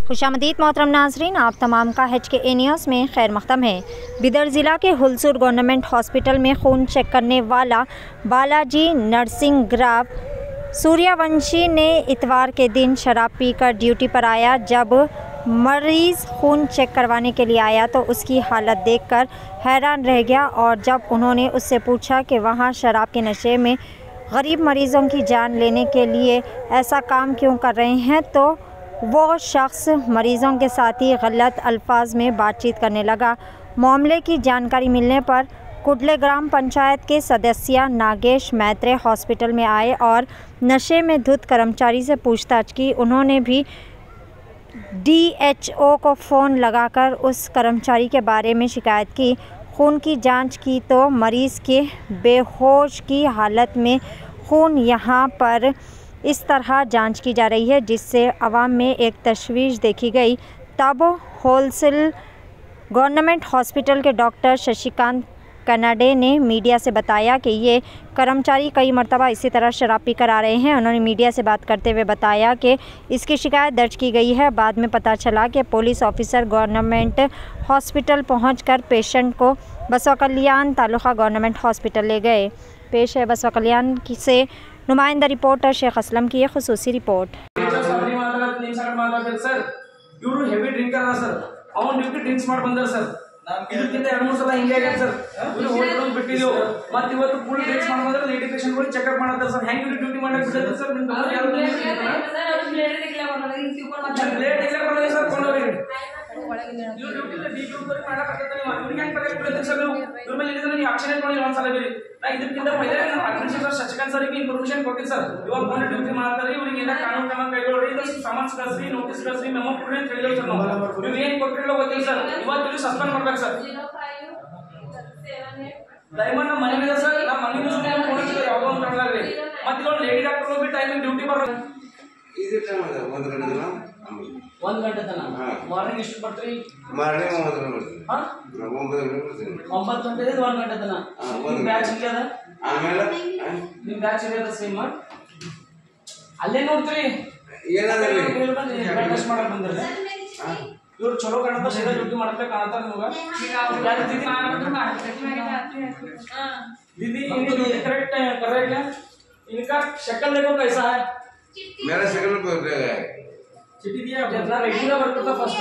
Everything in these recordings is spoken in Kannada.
खुशामदीद मोहतरम नाजरीन, आप तमाम का HKA न्यूज़ में खैर मक़दम है। बिदर ज़िला के हुलसूर गवर्नमेंट हॉस्पिटल में खून चेक करने वाला बालाजी नर्सिंग ग्राफ सूर्यवंशी ने इतवार के दिन शराब पीकर ड्यूटी पर आया। जब मरीज़ खून चेक करवाने के लिए आया तो उसकी हालत देखकर हैरान रह गया और जब उन्होंने उससे पूछा कि वहाँ शराब के नशे में गरीब मरीज़ों की जान लेने के लिए ऐसा काम क्यों कर रहे हैं, तो वो शख्स मरीज़ों के साथ ही गलत अल्फाज में बातचीत करने लगा। मामले की जानकारी मिलने पर कुडले ग्राम पंचायत के सदस्य नागेश मैत्रे हॉस्पिटल में आए और नशे में धुत कर्मचारी से पूछताछ की। उन्होंने भी DHO को फ़ोन लगाकर उस कर्मचारी के बारे में शिकायत की। खून की जांच की तो मरीज़ के बेहोश की हालत में खून यहाँ पर इस तरह जांच की जा रही है, जिससे अवाम में एक तशवीश देखी गई। तब होलसेल गवर्नमेंट हॉस्पिटल के डॉक्टर शशिकांत कनाडे ने मीडिया से बताया कि ये कर्मचारी कई मरतबा इसी तरह शराब पीकर आ रहे हैं। उन्होंने मीडिया से बात करते हुए बताया कि इसकी शिकायत दर्ज की गई है। बाद में पता चला कि पुलिस ऑफिसर गवर्नमेंट हॉस्पिटल पहुंचकर पेशेंट को बसवा कल्याण तालुका गवर्नमेंट हॉस्पिटल ले गए। पेश है बसवा कल्याण से नुमाइंदा रिपोर्टर शेख असलम की खुसूसी रिपोर्ट। ಇವರು ಹೆವಿ ಡ್ರಿಂಕರ್ ಸರ್, ಅವನು ಡ್ಯೂಟಿ ಡ್ರಿಂಕ್ಸ್ ಮಾಡಿ ಬಂದಾರ ಸರ್. ಇದಕ್ಕಿಂತ 2-3 ಸಲ ಹಿಂಗೆ ಆಗ್ಯದ ಸರ್. ಇವರು ಹೋಟೆಲ್ ಬಿಟ್ಟಿದ್ವು, ಮತ್ತೆ ಇವತ್ತು ಫುಲ್ ಡ್ರಿಂಕ್ಸ್ ಮಾಡಿ ಬಂದ್ರೆ ಲೇಡಿ ಪೇಷಂಟ್ ಗಳು ಚೆಕ್ಅಪ್ ಮಾಡತ್ತಾರ ಸರ್. ಹೆಂಗ್ ಇವ್ರು ಡ್ಯೂಟಿ ಮಾಡಕ್ ಬಿಡ್ತಾರೆ ಸರ್? ನಿಮ್ ಯಾರು ಲೇಟ್ ಇಲ್ಲ ಬರಲ್ಲ ಸರ್. ಕೊಂಡವ್ರಿಗೆ ಇವ್ರು ಡ್ಯೂಟಿ ಡಿಗ್ಯೂಟಿ ಮಾಡಕತ್ತಾರ. ಇವ್ರಿಗೆ ಹೆಂಗ್ ಪಗಾರ ಬಿಡ್ತಾರೆ ಸರ್? ಇವ್ರ ಮೇಲೆ ಇದನ್ನ ನೀವು ಆಕ್ಷನ್ ಮಾಡಿ ಒಂದ್ಸಲ ಬಿಡಿ. ನಾ ಇದಕ್ಕಿಂತ ಪೈಲೆ ನಮ್ಮ ಅಡ್ಮಿನಿಸ್ಟ್ರೇಟರ್ ಶಶಿಕಾಂತ್ ಸರ್ ಇನ್ಫಾರ್ಮೇಶನ್ ಕೊಟ್ಟಿದ್ದೆ ಸರ್. ಇವಾಗ ಬಂದು ಡ್ಯೂಟಿ ಮಾಡ್ತಾರೆ, ಇವ್ರಿಗೆ ಏನ ಕಾನೂನು ಕ್ರಮ ಕೈಗೊಳ್ಳಿ, ಇದು ಸಮನ್ಸ್ ಕಳ್ಸಿ, ನೋಟಿಸ್ ಕಳ್ಸಿ, ಮೆಮೊ ಕೊಡ್ರಿ ಅಂತ ಹೇಳಿದ್ರು ಸರ್. ನಾವು ಇವ್ರು ಏನ್ ಕೊಟ್ಟಿರಲ್ಲ ಗೊತ್ತಿಲ್ಲ ಸರ್. ಇವತ್ತು ಸಸ್ಪೆಂಡ್ ಮಾಡ್ಬೇಕು ಸರ್. ದಯಮಾಡಿ ನಮ್ಮ ಮನೆ ಮೇಲೆ ಸರ್, ನಮ್ಮ ಮನೆ ಮೇಲೆ ಕೊಡಿಸಿದ್ರೆ ಯಾವುದೋ ಒಂದು ಕಾರಣಲಾಗ್ರಿ. ಮತ್ತೆ ಇವಾಗ ಲೇಡಿ ಡಾಕ್ಟರ್ ಬಿಟ್ಟು ಟೈಮಿಂಗ್ ಡ್ಯೂಟಿ ಬರೋದು ಒಂದು ಗಂಟೆ ತನಕ. ಮಾರ್ನಿಂಗ್ ಎಷ್ಟು ಬರ್ತೀರಿ? ಮಾರ್ನಿಂಗ್ 9 ಗಂಟೆಗೆ 1 ಗಂಟೆ ತನಕ. ನಿಮ್ ಬ್ಯಾಚ್ ಇಲ್ಲ ಅದ? ಆಮೇಲೆ ನಿಮ್ ಬ್ಯಾಚ್ ಇದೆ ಸೇಮ್ ಅಲ್ಲೇ ನೋಡ್ತೀರಿ. ಏನಾದ್ರಿ ಟೆಸ್ಟ್ ಮಾಡಕ್ ಬಂದ್ರೆ ಇವ್ರು ಚಲೋ ಕಾಣತ್ತ, ಸೀದಾ ಡ್ಯೂಟಿ ಮಾಡಕ್ಕೆ ಕಾಣತ್ತಾರ ನಿಮ್ಗ. दीदी करेक्ट करेक्ट है, इनका शक्ल देखो कैसा है. मेरा शक्ल चिट्ठी दिया ना ರೈಟಿಂಗ್ ಬರ್ಕೊಡ್ತಾ ಫಸ್ಟ್.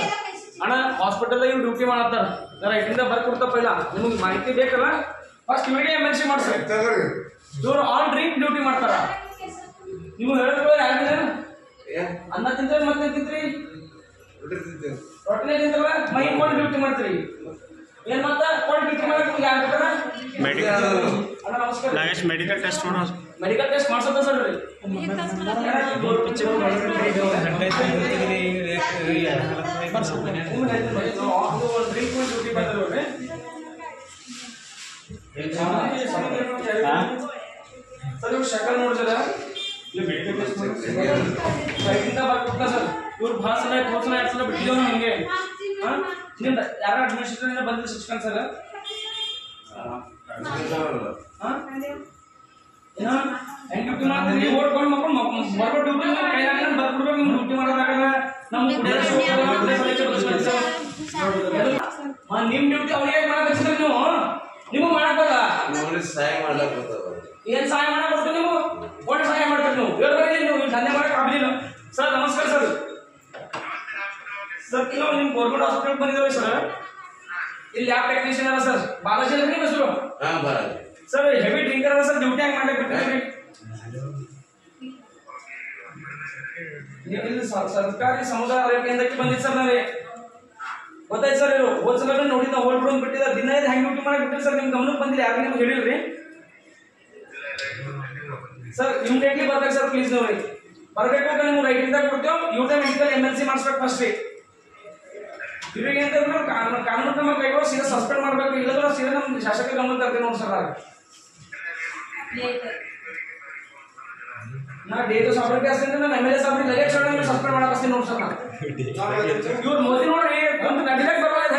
ಅಣ್ಣ ಹಾಸ್ಪಿಟಲ್ ಇವ್ರು ಡ್ಯೂಟಿ ಮಾಡತ್ತಾರ, ರೈಟಿಂಗ್ ಬರ್ಕೊಡ್ತಾ ಪೈಲ ನಿಮಗೆ ಮಾಹಿತಿ ಬೇಕಲ್ಲ. ಫಸ್ಟ್ ಇವರಿಗೆ MNC ಮಾಡ್ತಾರೆ. ಇವ್ರು ಆನ್ ಡ್ರಿಂಕ್ ಡ್ಯೂಟಿ ಮಾಡ್ತಾರ. ನೀವು ಹೇಳಿದ್ರು ಯಾರಿಲ್ಲ ಅನ್ನ ತಿಂದ್ರೆ ಮತ್ತೆ ತಿಂತ್ರಿ ರೊಟ್ಟಿನೇ ತಿಂತಾರ, ಮೈ ಕೊಂಡು ಡ್ಯೂಟಿ ಮಾಡ್ತೀರಿ. ಏನ್ ಮಾತಾ ಕೊಂಡು ಡ್ಯೂಟಿ ಮಾಡಕ್ಕೆ ಯಾರು ಬೇಕಲ್ಲ? ಅಣ್ಣ ನಮಸ್ಕಾರ. ನಾಗೇಶ್ ಮೆಡಿಕಲ್ ಟೆಸ್ಟ್ ಮಾಡೋ ಮೆಡಿಕಲ್ ಟೆಸ್ಟ್ ಮಾಡ್ಸೋದ ಸರ್. ಸರ್ ಇವ್ರು ಶಕಲ್ ನೋಡಿದ್ರ ಬರ್ಕೊಡ್ತಾ ಸರ್. ಇವ್ರು ಭಾಳ ಸಲ 2 ಸಲ 2 ಸಲ ಬಿಟ್ಟಿದ್ದೇವೆ ನಿಮಗೆ. ನಿಮ್ದು ಯಾರ ಅಡ್ಮಿನಿಸ್ಟ್ರೇಟರ್ ಬಂದಿಲ್ಲ ಶಶಿಕಾಂತ್ ಸರ್? ಹೆಂಗ್ ಡ್ಯೂಟಿ ಮಾಡ್ತೀರಿ? ಓಡ್ಕೊಂಡು ಮಕ್ಕಳು ಬರ್ಬೋ ಡ್ಯೂಟಿ ಕೈಲಾಗ ಬರ್ಬಿಡ್ಬೇಕು. ನಿಮ್ಗೆ ಡ್ಯೂಟಿ ಮಾಡೋದಾಗಲ್ಲ. ನಮ್ಗೆ ನಿಮ್ ಡ್ಯೂಟಿ ಅವ್ರಿಗೆ ಮಾಡಕ್ ನೀವು ನಿಮಗ್ ಮಾಡಕ್ಕಲ್ಲ. ಸಹಾಯ ಮಾಡ್ಲಕ್ ಏನ್ ಸಹಾಯ ಮಾಡಕ್ ಬರ್ತೀವಿ? ನೀವು ಒಟ್ಟು ಸಹಾಯ ಮಾಡ್ತೀರಿ. ನೀವು ನೀವು ಧನ್ಯ ಮಾಡಕ್ ಆಗಲಿಲ್ಲ ಸರ್. ನಮಸ್ಕಾರ ಸರ್. ಸರ್ ನಾವು ನಿಮ್ ಗೌರ್ಮೆಂಟ್ ಹಾಸ್ಪಿಟಲ್ ಬಂದಿದ್ದೇವೆ ಸರ್. ಇಲ್ಲಿ ಯಾವ ಟೆಕ್ನಿಷಿಯನ್ ಅಲ್ಲ ಸರ್? ಬಾಲಾಜಿ ಅಲ್ಲ ನಿಮ್ಮ ಹೆಸರು? ಸರ್ ಹೆವಿ ಡ್ರಿಂಕರ್ ಅಲ್ಲ ಸರ್, ಡ್ಯೂಟಿ ಹೆಂಗ್ ಮಾಡ್ಲಿಕ್ಕೆ ಬಿಟ್ಟಿದ್ರಿ? ಇಲ್ಲಿ ಸರ್ಕಾರಿ ಸಮುದಾಯ ಆರೋಗ್ಯ ಕೇಂದ್ರಕ್ಕೆ ಬಂದಿದ್ದು ಸರ್. ನಾವೇ ಗೊತ್ತಾಯ್ತು ಸರ್. ಇವರು ಹೋದ್ಸಲ ನೋಡಿ ನಾವು ಹೋಗ್ಬಿಡೋದು ಬಿಟ್ಟಿದ್ದಾರೆ. ದಿನ ಇದು ಹೆಂಗ್ ಡ್ಯೂಟಿ ಮಾಡಕ್ ಬಿಟ್ಟಿರಿ ಸರ್? ನಿಮ್ ಗಮನಕ್ಕೆ ಬಂದಿಲ್ಲ? ಯಾರು ನಿಮ್ಗೆ ಹೇಳಿಲ್ರಿ ಸರ್? ಇಮಿಡಿಯೇಟ್ಲಿ ಬರ್ಬೇಕು ಸರ್, ಪ್ಲೀಸ್. ನೋಡ್ರಿ ಬರ್ಬೇಕು. ನಿಮ್ಗೆ ರೈಟಿಂಗ್ ದಾಗ ಕೊಡ್ತೇವೆ. ಇವ್ರದೇ ಮೆಡಿಕಲ್ MNC ಮಾಡಿಸ್ಬೇಕು ಫಸ್ಟ್ ರೀ. ಇವ್ರಿಗೆ ಏನಂತಂದ್ರೆ ಕಾನೂನು ಕ್ರಮ ಕೈಗೊಳ್ಳಿ, ಸೀದಾ ಸಸ್ಪೆಂಡ್ ಮಾಡ್ಬೇಕು. ಇಲ್ಲದ್ರೆ ಸೀದಾ ನಮ್ಮ ಶಾಸಕರ ಗಮನ ತರ್ತೀವಿ ನೋಡಿ ಸರ್. ನಾ ಡೇಟು ಸಾಬ್ರಿಗೆ ಹಸ್ತೀನಿ, ನಮ್ಮ MLA ಸಾಬ್ರಿಗೆ ಲಗೇಜ್ ಸಸ್ಪೆಂಡ್ ಮಾಡಕ್ ಹಸ್ತೀನಿ ನೋಡಿ ಸರ್. ಇವ್ರು ಮೋದಿ ನೋಡ್ರಿ ಒಂದು ಗಂಟೆಗೆ ಬರಲ್ಲ.